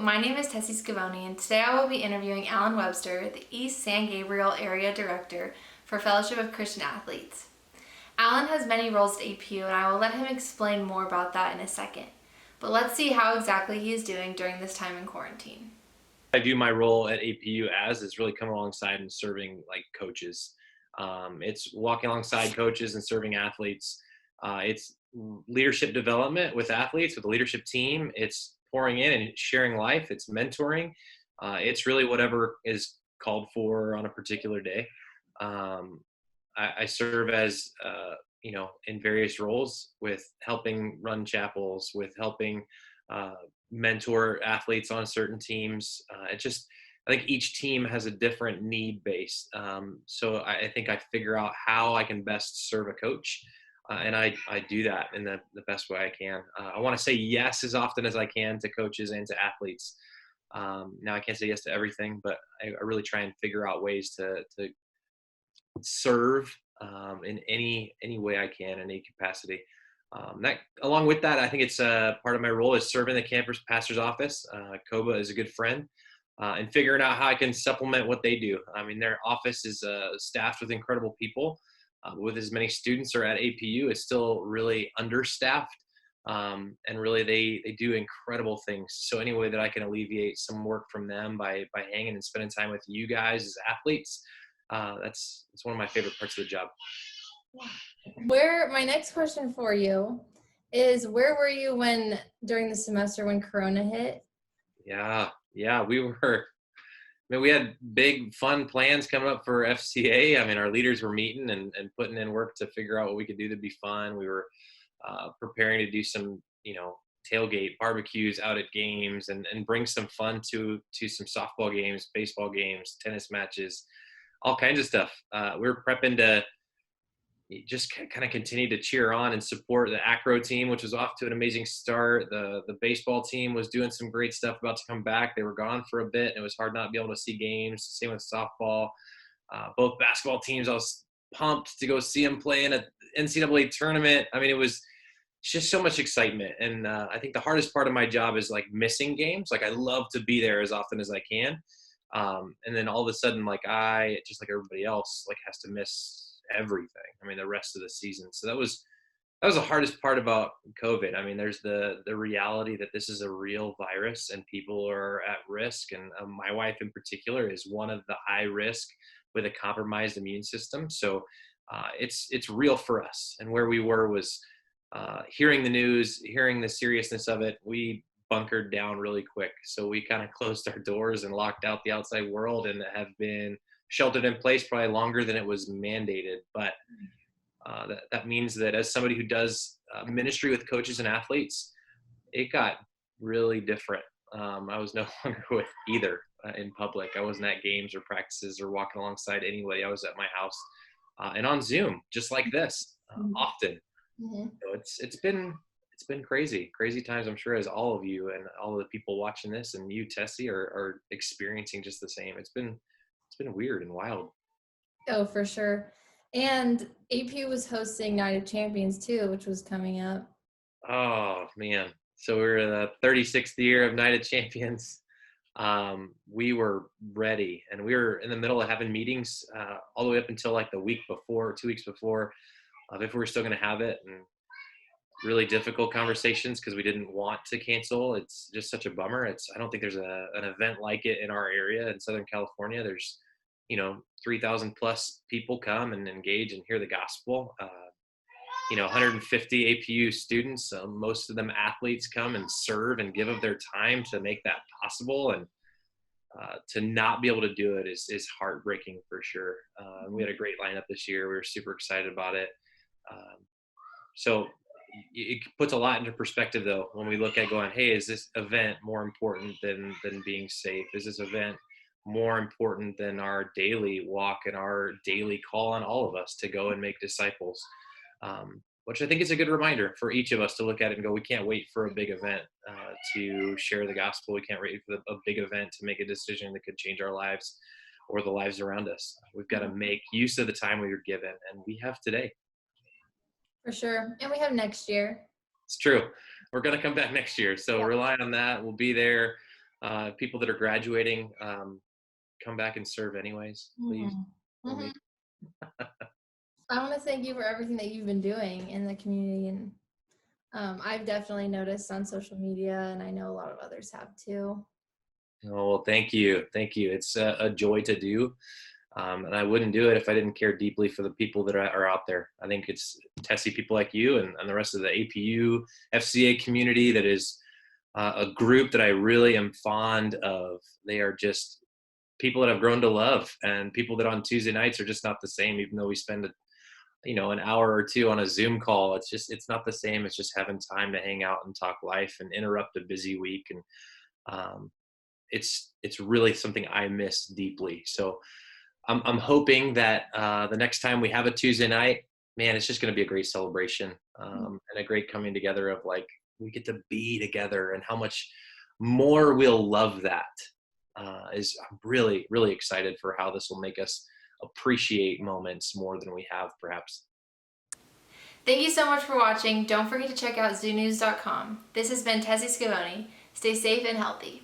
my name is Tessie Scavone, and today I will be interviewing Allen Webster, the East San Gabriel Area Director for Fellowship of Christian Athletes. Allen has many roles at APU, and I will let him explain more about that in a second. But let's see how exactly he is doing during this time in quarantine. I view my role at APU as is really coming alongside and serving like coaches. It's walking alongside coaches and serving athletes. It's leadership development with athletes, with a leadership team. It's pouring in and sharing life. It's mentoring. It's really whatever is called for on a particular day. Um, I serve as in various roles with helping run chapels, with helping uh, mentor athletes on certain teams. I think each team has a different need base. So I think I figure out how I can best serve a coach. And I do that in the best way I can. I want to say yes as often as I can to coaches and to athletes. Now I can't say yes to everything, but I really try and figure out ways to serve in any way I can in any capacity. That along with that, I think it's part of my role is serving the campus pastor's office. Koba is a good friend, and figuring out how I can supplement what they do. I mean, their office is staffed with incredible people. With as many students are at APU, it's still really understaffed. And really they do incredible things. So any way that I can alleviate some work from them by hanging and spending time with you guys as athletes, it's one of my favorite parts of the job. Where my next question for you is, where were you during the semester when Corona hit? Yeah, we had big fun plans coming up for FCA. I mean, our leaders were meeting and putting in work to figure out what we could do to be fun. We were preparing to do some, tailgate barbecues out at games and bring some fun to some softball games, baseball games, tennis matches, all kinds of stuff. We were prepping to just kind of continue to cheer on and support the acro team, which was off to an amazing start. The baseball team was doing some great stuff, about to come back. They were gone for a bit, and it was hard not to be able to see games. Same with softball. Both basketball teams, I was pumped to go see them play in an NCAA tournament. I mean, it was just so much excitement. And I think the hardest part of my job is like missing games. Like I love to be there as often as I can. And then all of a sudden, like I, just like everybody else, like has to miss everything. I mean, the rest of the season. So that was the hardest part about COVID. I mean, there's the reality that this is a real virus and people are at risk. And my wife in particular is one of the high risk with a compromised immune system. So it's real for us. And where we were was hearing the news, hearing the seriousness of it, we bunkered down really quick. So we kind of closed our doors and locked out the outside world and have been sheltered in place probably longer than it was mandated. But that means that as somebody who does ministry with coaches and athletes, it got really different. I was no longer with either in public. I wasn't at games or practices or walking alongside anybody. I was at my house and on Zoom, just like this, often. Mm-hmm. So it's been crazy times. I'm sure as all of you and all of the people watching this and you, Tessie, are experiencing just the same. It's been weird and wild. Oh, for sure. And APU was hosting Night of Champions too, which was coming up. Oh man. So we're in the 36th year of Night of Champions. We were ready and we were in the middle of having meetings all the way up until like the week before, 2 weeks before, if we were still going to have it, and really difficult conversations because we didn't want to cancel. It's just such a bummer. I don't think there's an event like it in our area in Southern California. There's 3,000 plus people come and engage and hear the gospel. 150 APU students, most of them athletes, come and serve and give of their time to make that possible. And to not be able to do it is heartbreaking for sure. We had a great lineup this year. We were super excited about it. So it puts a lot into perspective though, when we look at going, hey, is this event more important than being safe? Is this event more important than our daily walk and our daily call on all of us to go and make disciples? Which I think is a good reminder for each of us to look at it and go, we can't wait for a big event to share the gospel. We can't wait for a big event to make a decision that could change our lives or the lives around us. We've got to make use of the time we were given, and we have today. For sure. And we have next year. It's true. We're going to come back next year. So rely on that. We'll be there. people that are graduating, come back and serve anyways, please. Mhm. For me. Mhm. I want to thank you for everything that you've been doing in the community, and I've definitely noticed on social media, and I know a lot of others have too. Oh, well, thank you. Thank you. It's a joy to do. And I wouldn't do it if I didn't care deeply for the people that are out there. I think it's Tessie people like you and the rest of the APU FCA community that is a group that I really am fond of. They are just people that I've grown to love, and people that on Tuesday nights are just not the same, even though we spend an hour or two on a Zoom call. It's not the same. It's just having time to hang out and talk life and interrupt a busy week. And um, it's really something I miss deeply. So I'm hoping that the next time we have a Tuesday night, man, it's just going to be a great celebration, and a great coming together of like we get to be together, and how much more we'll love that. I'm really, really excited for how this will make us appreciate moments more than we have perhaps. Thank you so much for watching. Don't forget to check out zoonews.com. This has been Tessie Scavone. Stay safe and healthy.